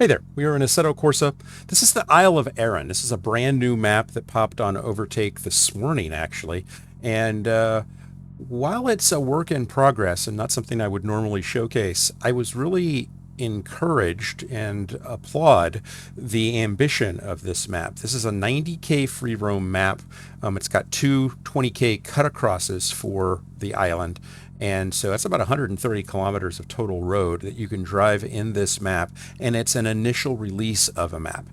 Hey there, we are in Assetto Corsa. This is the Isle of Arran. This is a brand new map that popped on Overtake this morning, actually. And while it's a work in progress and not something I would normally showcase, I was really encouraged and applaud the ambition of this map. This is a 90K free roam map. It's got two 20K cut acrosses for the island. And so that's about 130 kilometers of total road that you can drive in this map. And it's an initial release of a map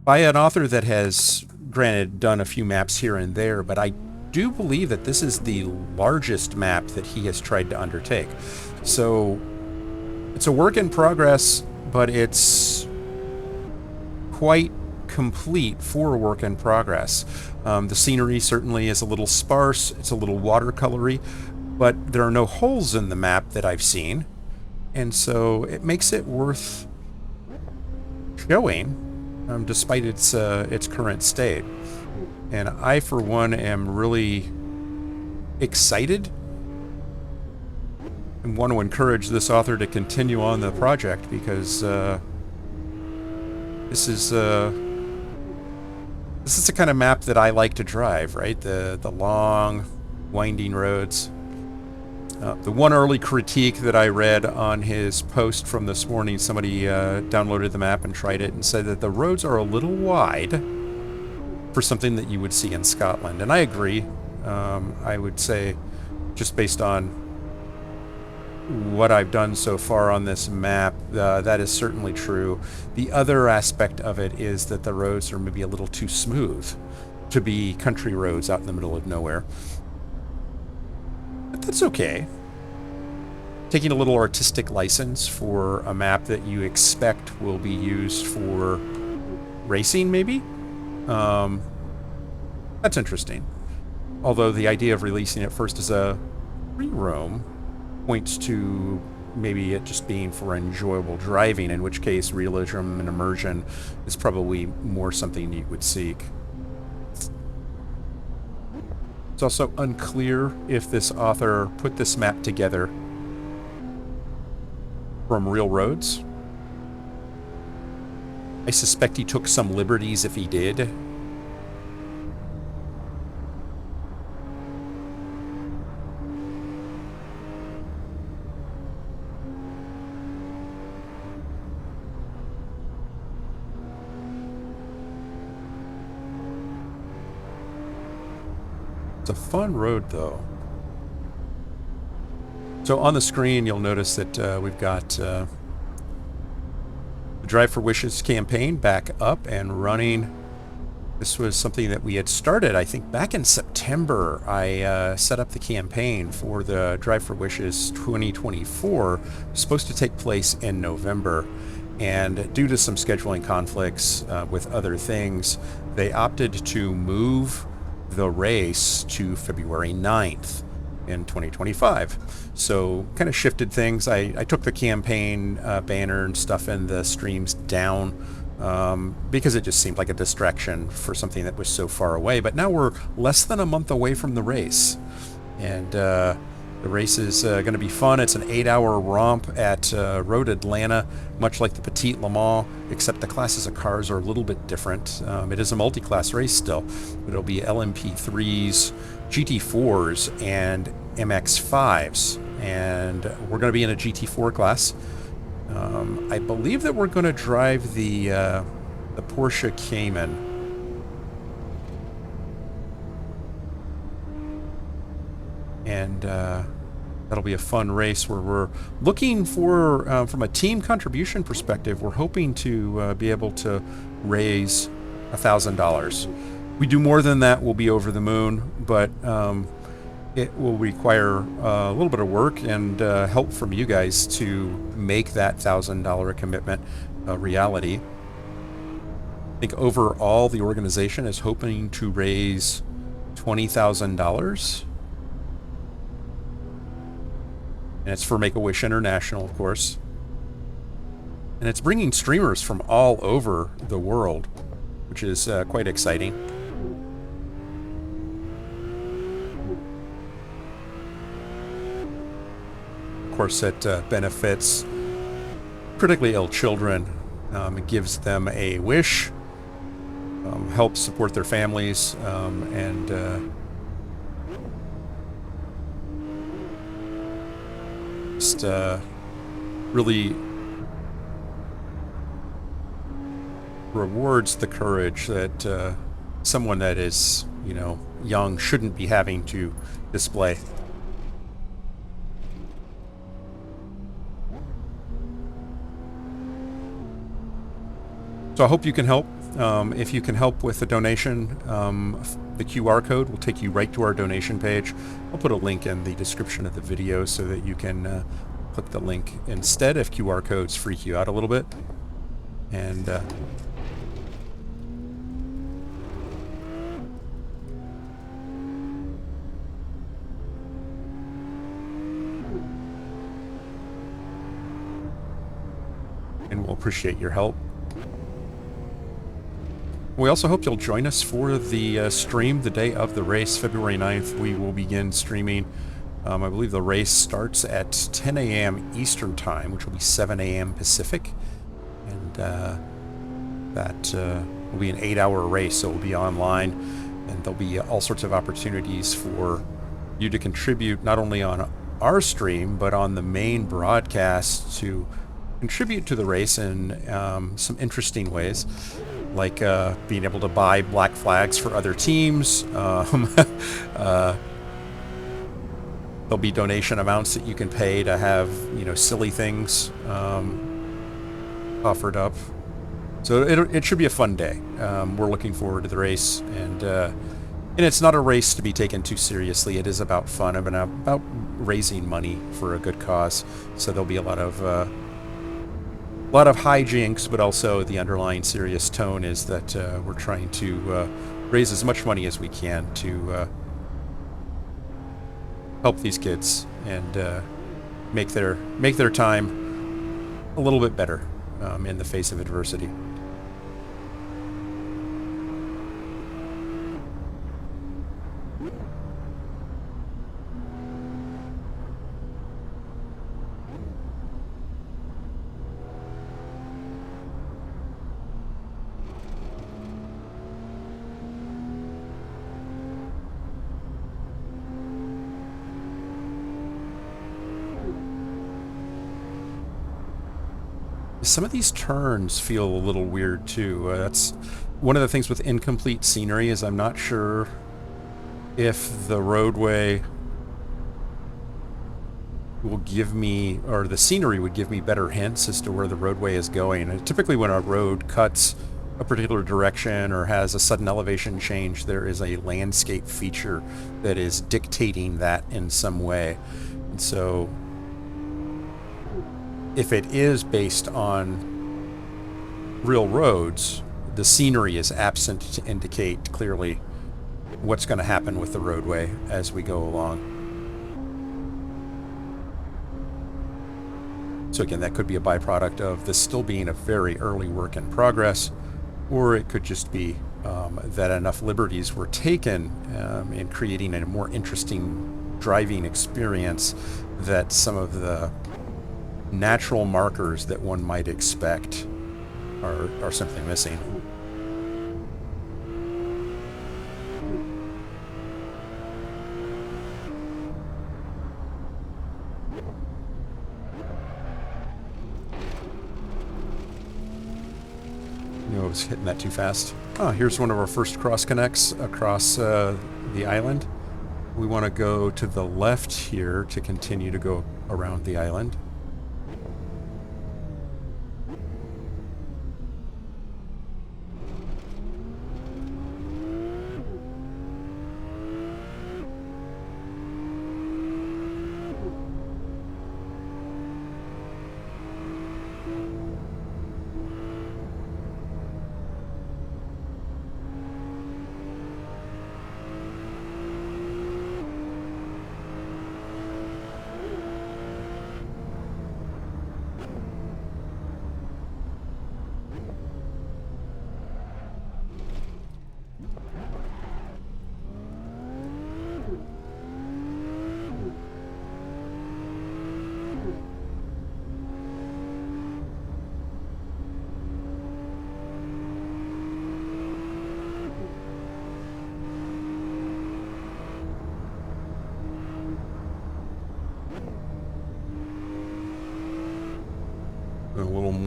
by an author that has, granted, done a few maps here and there, but I do believe that this is the largest map that he has tried to undertake. So it's a work in progress, but it's quite complete for a work in progress. The scenery certainly is a little sparse. It's a little watercolory, but there are no holes in the map that I've seen. And so it makes it worth showing, despite its current state. And I, for one, am really excited and want to encourage this author to continue on the project because this is the kind of map that I like to drive, right? The long, winding roads. The one early critique that I read on his post from this morning, somebody downloaded the map and tried it and said that the roads are a little wide for something that you would see in Scotland. And I agree. I would say, just based on what I've done so far on this map, that is certainly true. The other aspect of it is that the roads are maybe a little too smooth to be country roads out in the middle of nowhere. But that's okay. Taking a little artistic license for a map that you expect will be used for racing, maybe? That's interesting. Although the idea of releasing it first as a free roam points to maybe it just being for enjoyable driving, in which case realism and immersion is probably more something you would seek. It's also unclear if this author put this map together from real roads. I suspect he took some liberties if he did. It's a fun road, though. So on the screen, you'll notice that we've got the Drive for Wishes campaign back up and running. This was something that we had started, I think, back in September. I set up the campaign for the Drive for Wishes 2024. It was supposed to take place in November. And due to some scheduling conflicts with other things, they opted to move the race to February 9th in 2025. So kind of shifted things. I took the campaign banner and stuff in the streams down because it just seemed like a distraction for something that was so far away. But now we're less than a month away from the race. And the race is going to be fun. It's an 8-hour romp at Road Atlanta, much like the Petite Le Mans, except the classes of cars are a little bit different. It is a multi-class race still, but it'll be LMP3s, GT4s, and MX5s. And we're going to be in a GT4 class. I believe that we're going to drive the Porsche Cayman. And that'll be a fun race where we're looking for, from a team contribution perspective, we're hoping to be able to raise $1,000. We do more than that, we'll be over the moon, but it will require a little bit of work and help from you guys to make that $1,000 commitment a reality. I think overall the organization is hoping to raise $20,000. And it's for Make-A-Wish International, of course. And it's bringing streamers from all over the world, which is quite exciting. Of course, it benefits critically ill children It gives them a wish, helps support their families, and just really rewards the courage that someone that is, young shouldn't be having to display. So I hope you can help. If you can help with a donation, the QR code will take you right to our donation page. I'll put a link in the description of the video so that you can click the link instead if QR codes freak you out a little bit. And we'll appreciate your help. We also hope you'll join us for the stream the day of the race, February 9th. We will begin streaming. I believe the race starts at 10 a.m. Eastern Time, which will be 7 a.m. Pacific. And that will be an 8-hour race, so it will be online. And there'll be all sorts of opportunities for you to contribute, not only on our stream, but on the main broadcast, to contribute to the race in some interesting ways, like being able to buy black flags for other teams. There'll be donation amounts that you can pay to have, silly things offered up. So it should be a fun day. We're looking forward to the race, and it's not a race to be taken too seriously. It is about fun and about raising money for a good cause. So there'll be a lot of hijinks, but also the underlying serious tone is that we're trying to raise as much money as we can to help these kids and make their time a little bit better in the face of adversity. Some of these turns feel a little weird too. That's one of the things with incomplete scenery, is I'm not sure if the roadway will give me, or the scenery would give me better hints as to where the roadway is going. And typically when a road cuts a particular direction or has a sudden elevation change, there is a landscape feature that is dictating that in some way. And so if it is based on real roads, the scenery is absent to indicate clearly what's going to happen with the roadway as we go along. So again, that could be a byproduct of this still being a very early work in progress, or it could just be that enough liberties were taken in creating a more interesting driving experience that some of the natural markers that one might expect are simply missing. I was hitting that too fast. Oh, here's one of our first cross connects across the island. We want to go to the left here to continue to go around the island.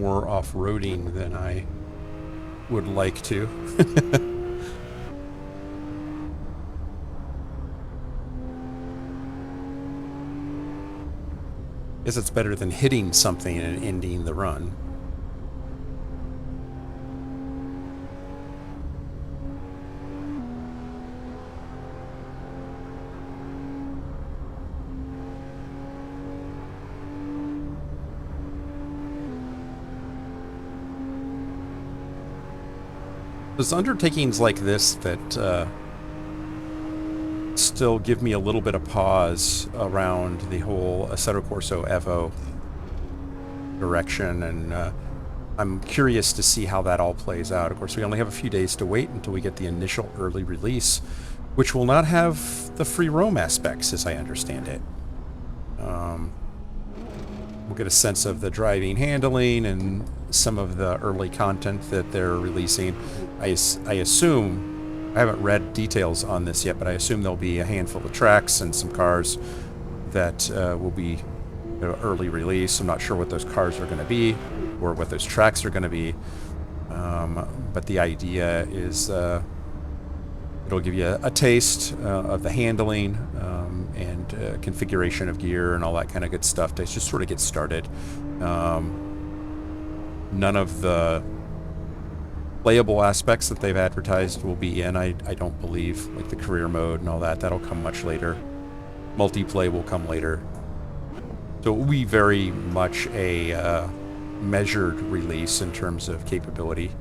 more off-roading than I would like to. Guess it's better than hitting something and ending the run. There's undertakings like this that still give me a little bit of pause around the whole Assetto Corsa Evo direction, and I'm curious to see how that all plays out. Of course, we only have a few days to wait until we get the initial early release, which will not have the free roam aspects, as I understand it. We'll get a sense of the driving, handling, and some of the early content that they're releasing. I assume, I haven't read details on this yet, but I assume there'll be a handful of tracks and some cars that will be early release. I'm not sure what those cars are going to be or what those tracks are going to be, but the idea is it'll give you a taste of the handling and configuration of gear and all that kind of good stuff to just sort of get started. None of the playable aspects that they've advertised will be in, I don't believe, like the career mode and all that. That'll come much later. Multiplay will come later. So it will be very much a measured release in terms of capability.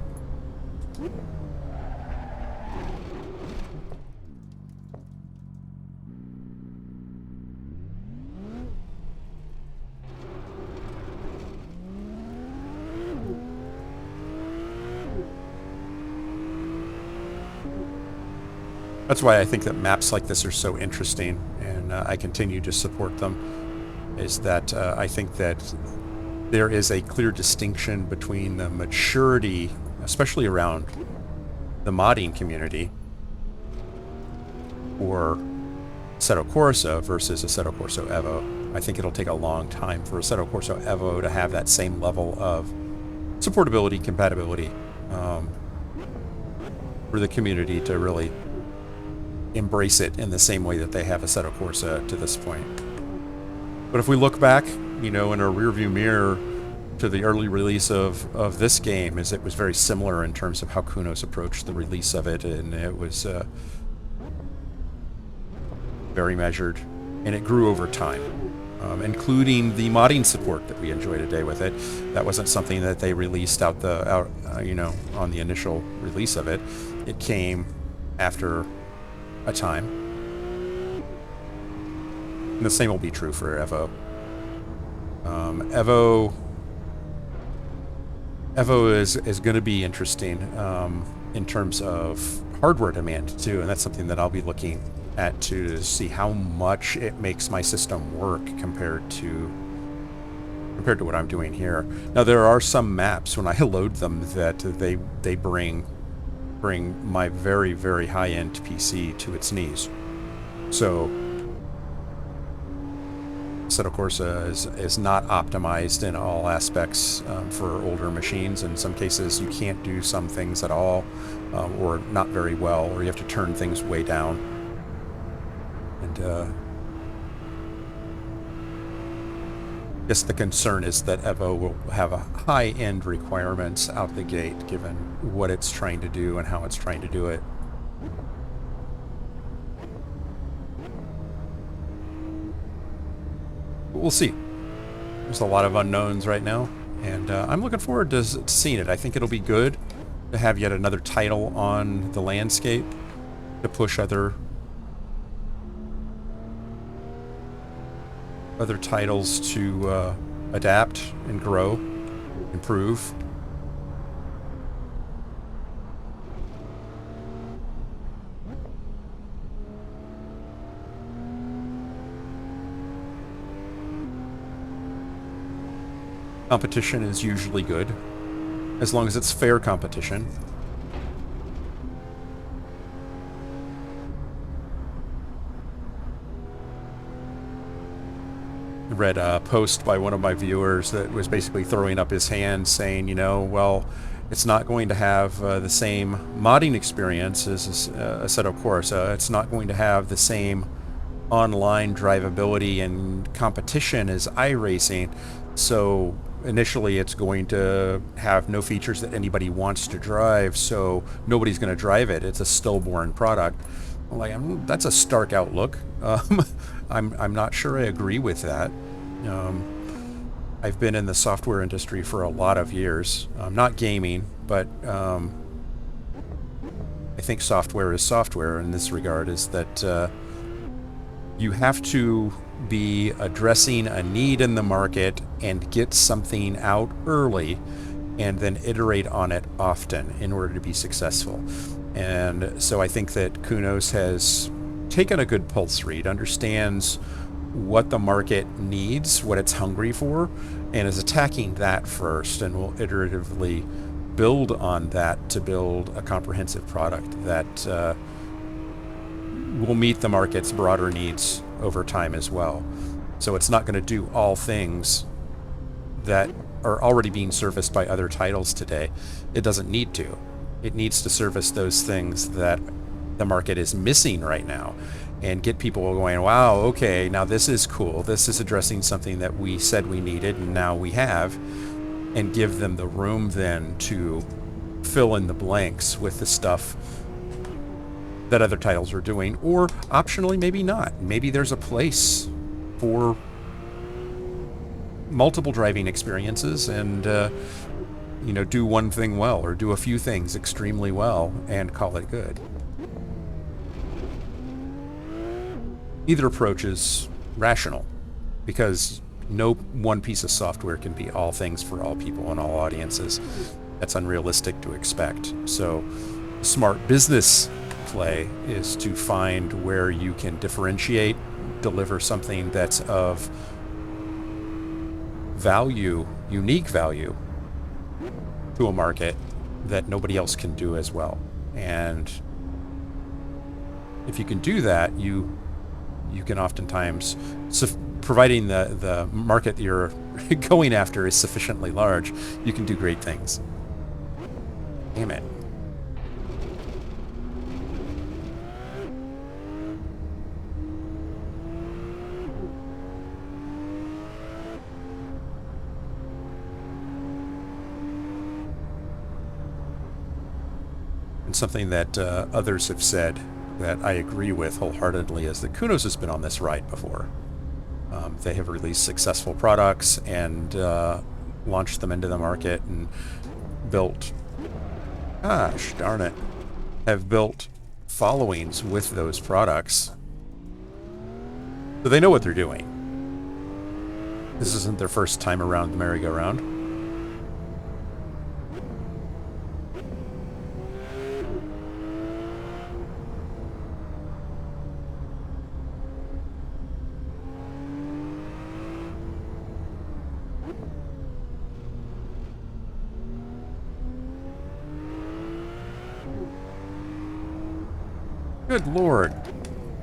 That's why I think that maps like this are so interesting, and I continue to support them, is that I think that there is a clear distinction between the maturity, especially around the modding community, for Assetto Corsa versus Assetto Corsa Evo. I think it'll take a long time for Assetto Corsa Evo to have that same level of supportability, compatibility, for the community to really embrace it in the same way that they have Assetto Corsa to this point. But if we look back, you know, in a rearview mirror to the early release of this game, is it was very similar in terms of how Kunos approached the release of it, and it was very measured, and it grew over time, including the modding support that we enjoy today with it. That wasn't something that they released on the initial release of it. It came after a time. And the same will be true for Evo. Evo is going to be interesting in terms of hardware demand too, and that's something that I'll be looking at to see how much it makes my system work compared to what I'm doing here. Now there are some maps when I load them that they bring my very, very high-end PC to its knees. So Assetto Corsa is not optimized in all aspects for older machines. In some cases you can't do some things at all, or not very well, or you have to turn things way down. And I guess the concern is that Evo will have a high-end requirements out the gate, given what it's trying to do and how it's trying to do it. But we'll see. There's a lot of unknowns right now, and I'm looking forward to seeing it. I think it'll be good to have yet another title on the landscape to push other titles to adapt and grow, improve. Competition is usually good, as long as it's fair competition. read a post by one of my viewers that was basically throwing up his hand saying, you know, well, it's not going to have the same modding experience as Assetto Corsa. It's not going to have the same online drivability and competition as iRacing. So initially it's going to have no features that anybody wants to drive, so nobody's going to drive it. It's a stillborn product. Like, that's a stark outlook. I'm not sure I agree with that. I've been in the software industry for a lot of years. Not gaming, but I think software is software in this regard, is that you have to be addressing a need in the market and get something out early and then iterate on it often in order to be successful. And so I think that Kunos has taken a good pulse read, understands what the market needs, what it's hungry for, and is attacking that first, and will iteratively build on that to build a comprehensive product that will meet the market's broader needs over time as well. So it's not going to do all things that are already being serviced by other titles today. It doesn't need to. It needs to service those things that the market is missing right now and get people going, wow, okay, now this is cool. This is addressing something that we said we needed and now we have, and give them the room then to fill in the blanks with the stuff that other titles are doing, or optionally maybe not. Maybe there's a place for multiple driving experiences and you know, do one thing well or do a few things extremely well and call it good. Either approach is rational, because no one piece of software can be all things for all people and all audiences. That's unrealistic to expect. So smart business play is to find where you can differentiate, deliver something that's of value, unique value to a market that nobody else can do as well. And if you can do that, you can oftentimes, providing the market that you're going after is sufficiently large, you can do great things. Damn it. And something that others have said that I agree with wholeheartedly is that Kunos has been on this ride before. They have released successful products and launched them into the market and built, gosh darn it, have built followings with those products. So they know what they're doing. This isn't their first time around the merry-go-round. Good Lord,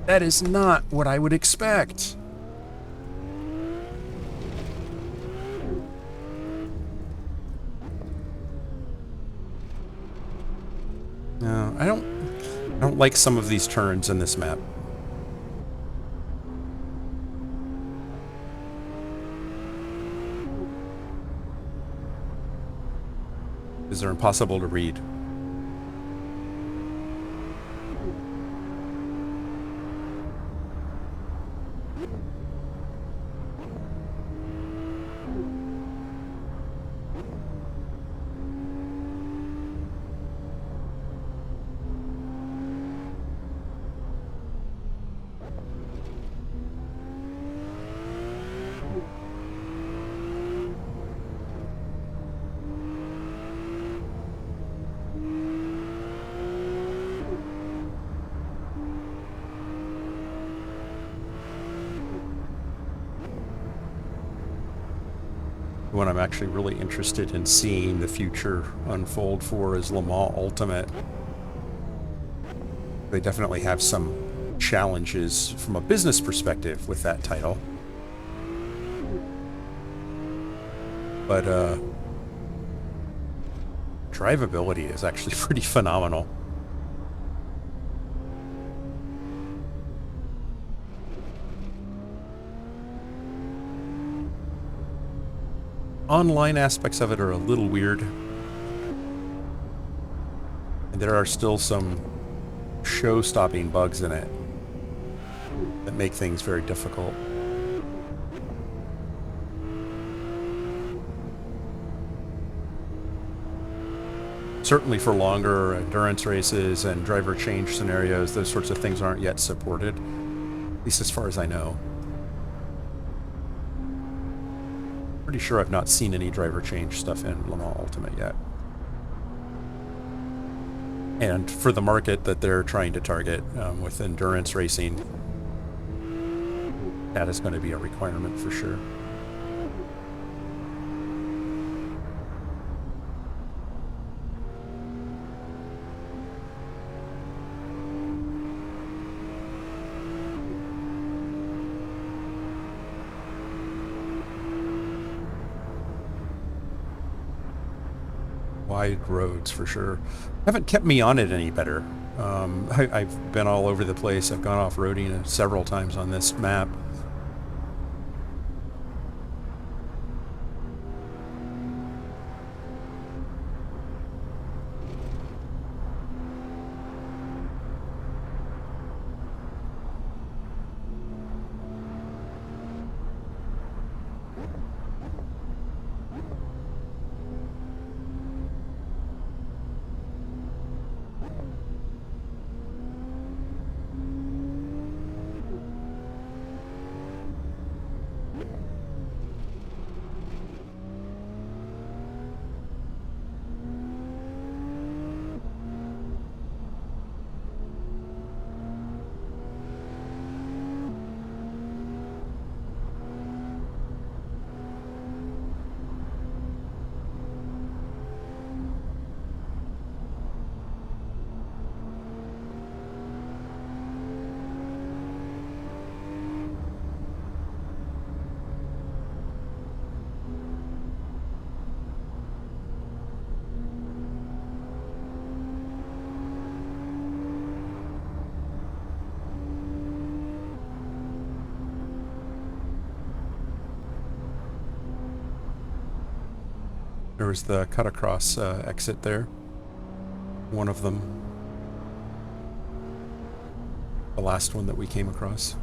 that is not what I would expect. No, I don't like some of these turns in this map. Because they're impossible to read. What I'm actually really interested in seeing the future unfold for is Le Mans Ultimate. They definitely have some challenges from a business perspective with that title. but drivability is actually pretty phenomenal. Online aspects of it are a little weird. And there are still some show-stopping bugs in it that make things very difficult. Certainly for longer endurance races and driver change scenarios, those sorts of things aren't yet supported, at least as far as I know. Pretty sure I've not seen any driver change stuff in Le Mans Ultimate yet. And for the market that they're trying to target with endurance racing, that is going to be a requirement for sure. Wide roads for sure. Haven't kept me on it any better. I've been all over the place. I've gone off-roading several times on this map. There was the cut across exit there. One of them. The last one that we came across.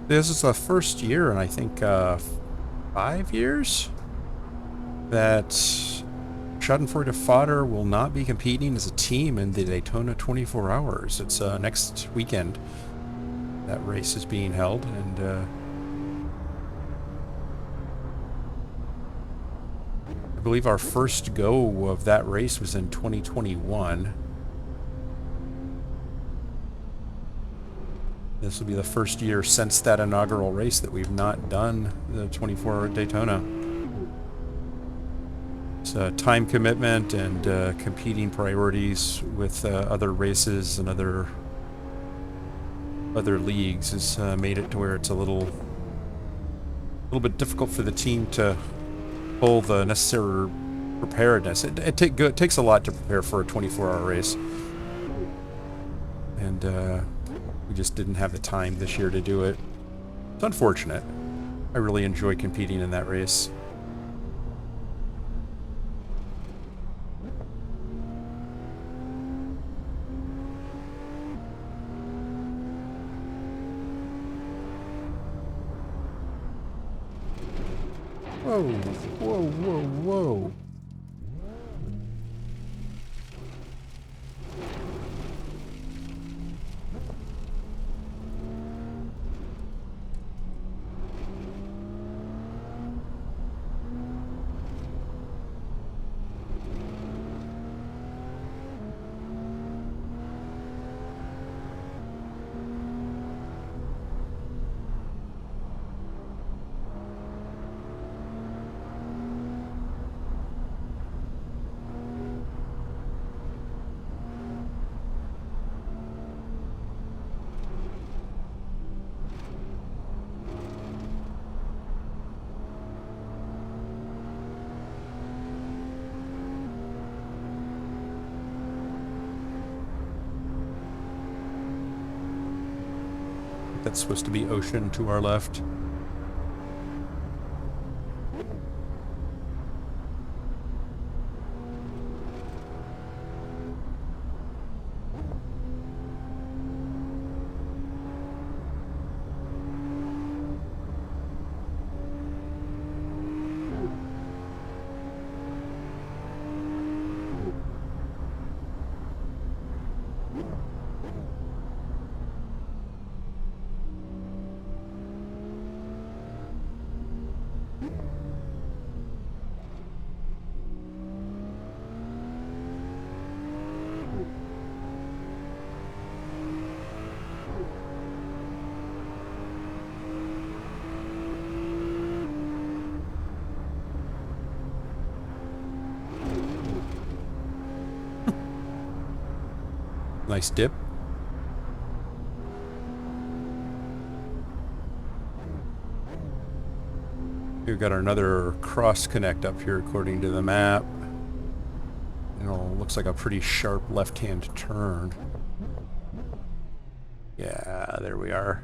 This is the first year in I think 5 years that Schadenfreude Fodder will not be competing as a team in the Daytona 24 Hours. It's next weekend that race is being held, and I believe our first go of that race was in 2021. This will be the first year since that inaugural race that we've not done the 24-hour Daytona. It's a time commitment and competing priorities with other races and other leagues has made it to where it's a little bit difficult for the team to pull the necessary preparedness. It takes a lot to prepare for a 24-hour race, and we just didn't have the time this year to do it. It's unfortunate. I really enjoy competing in that race. Whoa, whoa, whoa, whoa. That's supposed to be ocean to our left. Nice dip. We've got another cross connect up here according to the map. You know, looks like a pretty sharp left-hand turn. Yeah, there we are.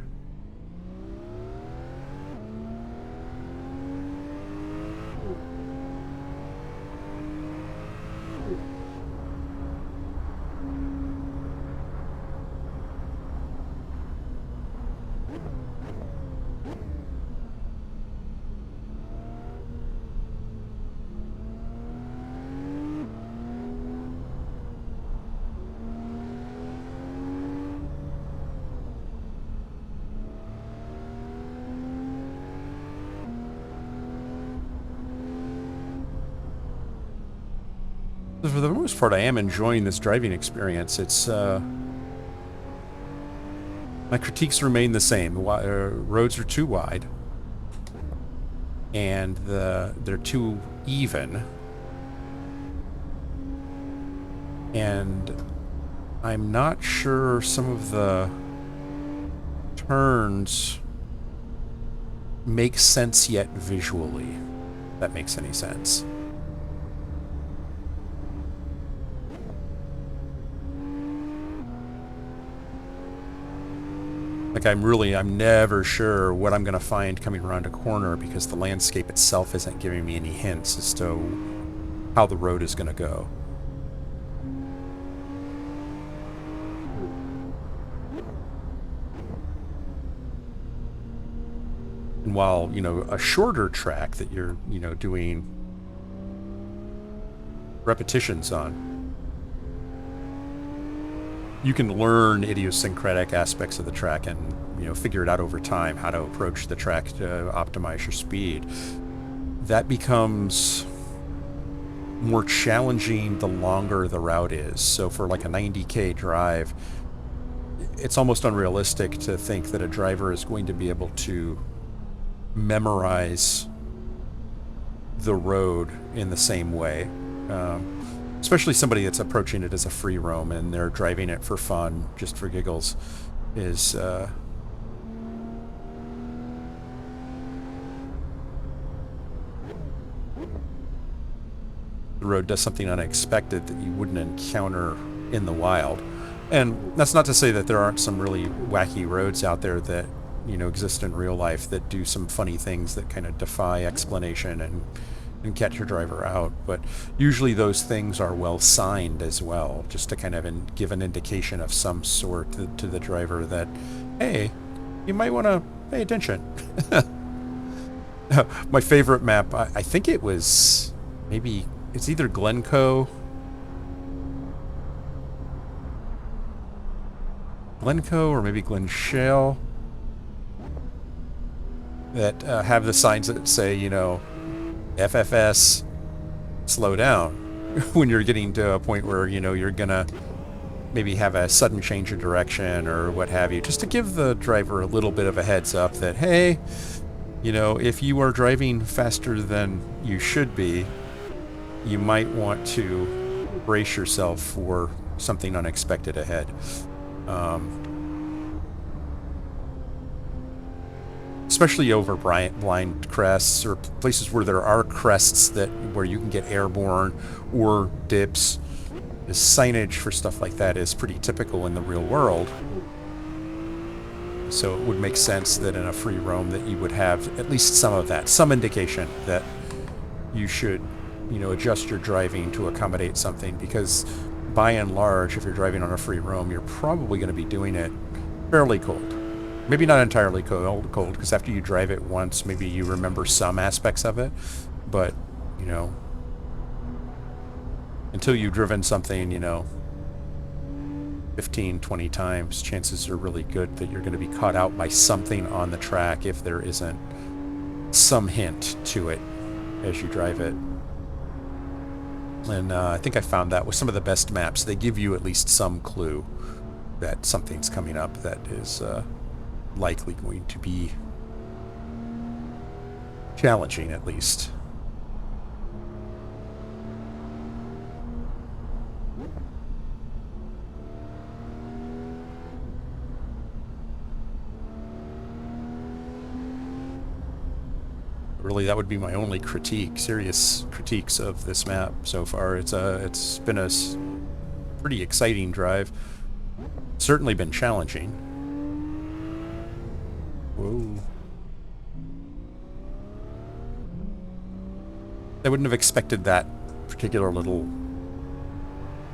For the most part, I am enjoying this driving experience. It's my critiques remain the same. Roads are too wide, and they're too even, and I'm not sure some of the turns make sense yet visually. If that makes any sense. Like I'm never sure what I'm going to find coming around a corner because the landscape itself isn't giving me any hints as to how the road is going to go. And while, you know, a shorter track that you're, you know, doing repetitions on, you can learn idiosyncratic aspects of the track and, you know, figure it out over time, how to approach the track to optimize your speed. That becomes more challenging the longer the route is. So for like a 90K drive, it's almost unrealistic to think that a driver is going to be able to memorize the road in the same way. Especially somebody that's approaching it as a free roam and they're driving it for fun, just for giggles, is the road does something unexpected that you wouldn't encounter in the wild. And that's not to say that there aren't some really wacky roads out there that, you know, exist in real life that do some funny things that kind of defy explanation and catch your driver out, but usually those things are well signed as well, just to kind of give an indication of some sort to the driver that, hey, you might want to pay attention. My favorite map, I think it was maybe, it's either Glencoe or maybe Glenshale, that have the signs that say, you know, FFS, slow down, when you're getting to a point where, you know, you're gonna maybe have a sudden change of direction or what have you, just to give the driver a little bit of a heads up that, hey, you know, if you are driving faster than you should be, you might want to brace yourself for something unexpected ahead. Especially over blind crests or places where there are crests where you can get airborne or dips. The signage for stuff like that is pretty typical in the real world. So it would make sense that in a free roam that you would have at least some of that, some indication that you should, you know, adjust your driving to accommodate something, because by and large, if you're driving on a free roam, you're probably going to be doing it fairly cold. Maybe not entirely cold, because after you drive it once, maybe you remember some aspects of it, but, you know, until you've driven something, you know, 15, 20 times, chances are really good that you're going to be caught out by something on the track if there isn't some hint to it as you drive it. And I think I found that with some of the best maps, they give you at least some clue that something's coming up that is likely going to be challenging, at least. Really, that would be my only serious critiques of this map so far. It's been a pretty exciting drive. Certainly been challenging. Whoa. I wouldn't have expected that particular little...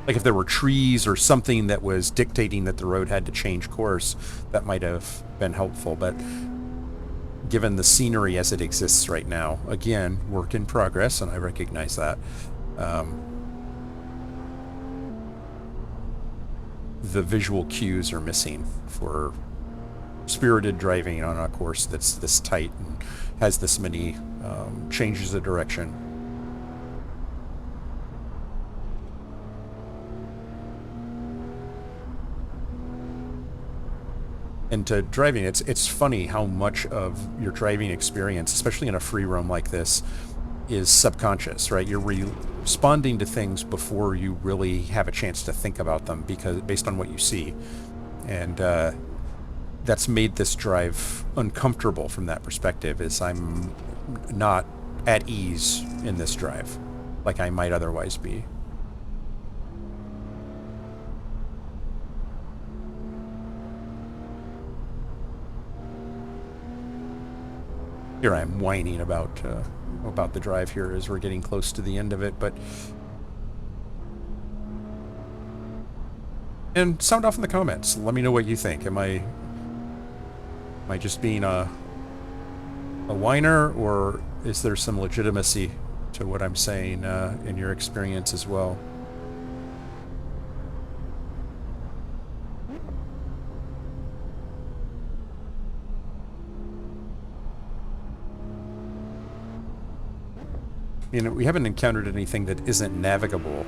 Like if there were trees or something that was dictating that the road had to change course, that might have been helpful, but given the scenery as it exists right now, again, work in progress, and I recognize that. The visual cues are missing for spirited driving on a course that's this tight and has this many changes of direction. And to driving, it's funny how much of your driving experience, especially in a free roam like this, is subconscious, right? You're responding to things before you really have a chance to think about them, because based on what you see. And that's made this drive uncomfortable from that perspective, is I'm not at ease in this drive like I might otherwise be. Here I am whining about the drive here as we're getting close to the end of it, but... And sound off in the comments. Let me know what you think. Am I just being a whiner, or is there some legitimacy to what I'm saying in your experience as well? You know, we haven't encountered anything that isn't navigable,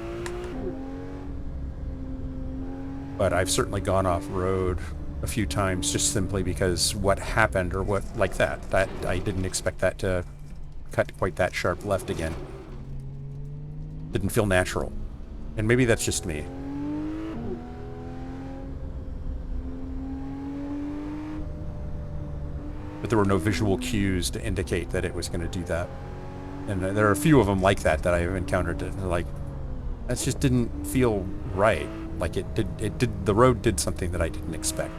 but I've certainly gone off-road a few times just simply because what happened, or what, like that I didn't expect that to cut quite that sharp left again. Didn't feel natural. And maybe that's just me. But there were no visual cues to indicate that it was going to do that. And there are a few of them like that I've encountered that are like, that just didn't feel right. Like the road did something that I didn't expect.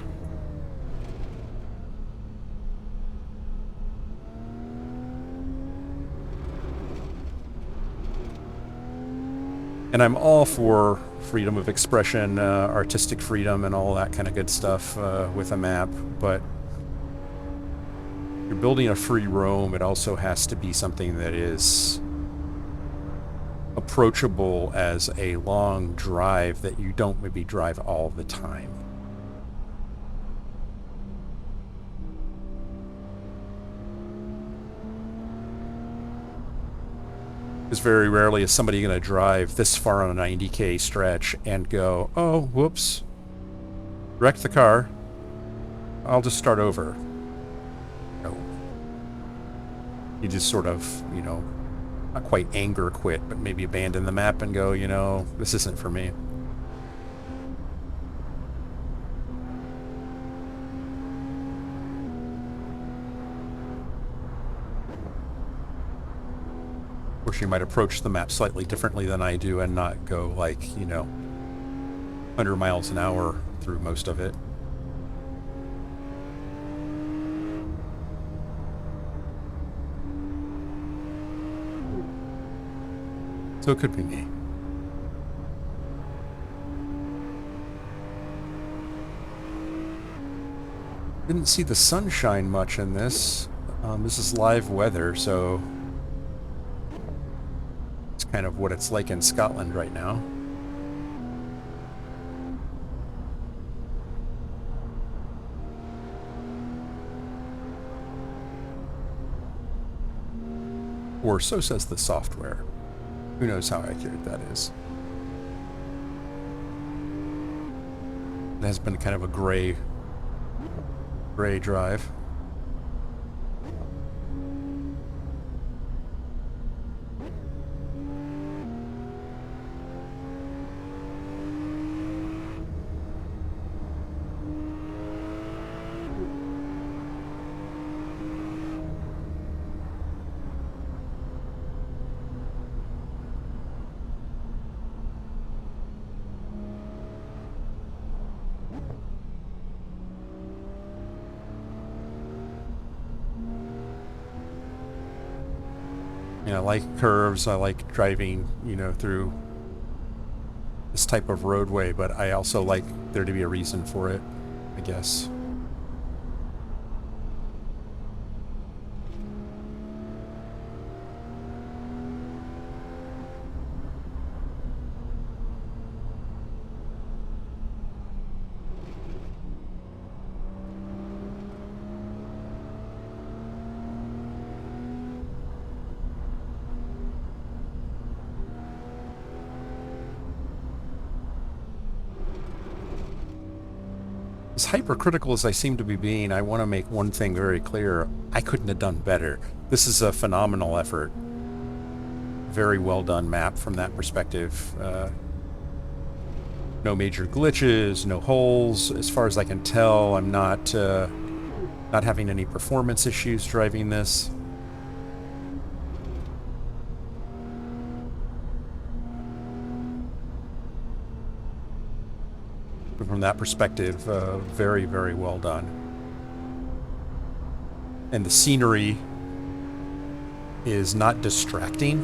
And I'm all for freedom of expression, artistic freedom, and all that kind of good stuff with a map, but you're building a free roam, it also has to be something that is approachable as a long drive that you don't maybe drive all the time. Because very rarely is somebody going to drive this far on a 90K stretch and go, oh, whoops, wrecked the car. I'll just start over. No. You just sort of, you know, not quite anger quit, but maybe abandon the map and go, you know, this isn't for me. Of course, you might approach the map slightly differently than I do and not go like, you know, 100 miles an hour through most of it. So it could be me. Didn't see the sunshine much in this. This is live weather, so it's kind of what it's like in Scotland right now. Or so says the software. Who knows how accurate that is. It has been kind of a gray drive. I like curves, I like driving, you know, through this type of roadway, but I also like there to be a reason for it, I guess. As hypercritical as I seem to be being, I want to make one thing very clear. I couldn't have done better. This is a phenomenal effort. Very well done map from that perspective. No major glitches, no holes. As far as I can tell, I'm not having any performance issues driving this. From that perspective, very, very well done. And the scenery is not distracting.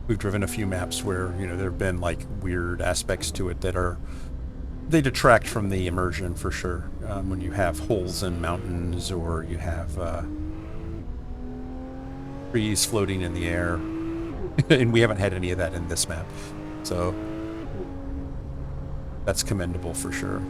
We've driven a few maps where, you know, there have been like weird aspects to it that they detract from the immersion for sure. When you have holes in mountains or you have trees floating in the air. And we haven't had any of that in this map. So that's commendable for sure.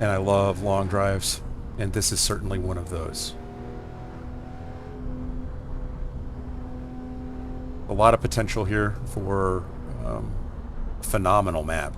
And I love long drives, and this is certainly one of those. A lot of potential here for a phenomenal map.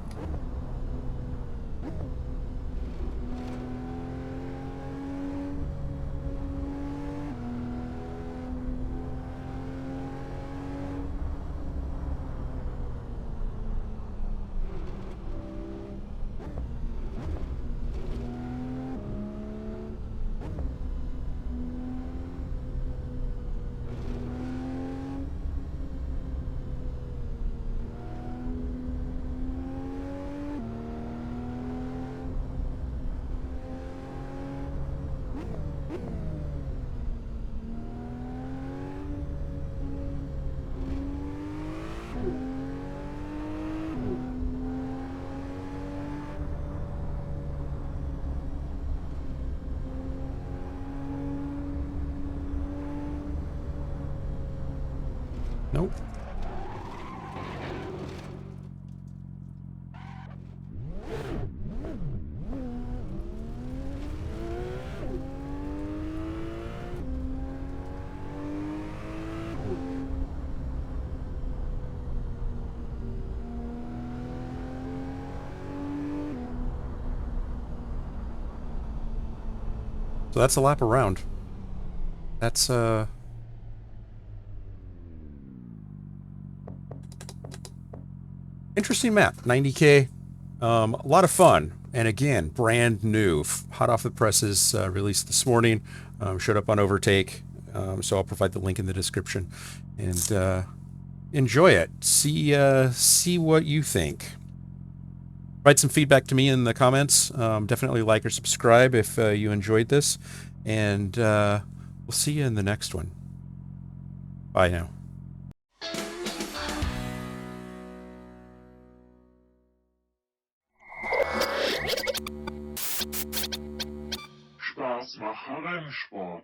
Nope. So that's a lap around. That's interesting map. 90K. A lot of fun. And again, brand new, hot off the presses, released this morning. Showed up on Overtake. So I'll provide the link in the description. And enjoy it. See what you think. Write some feedback to me in the comments. Definitely like or subscribe if you enjoyed this. And we'll see you in the next one. Bye now. Spaß mache Rennsport.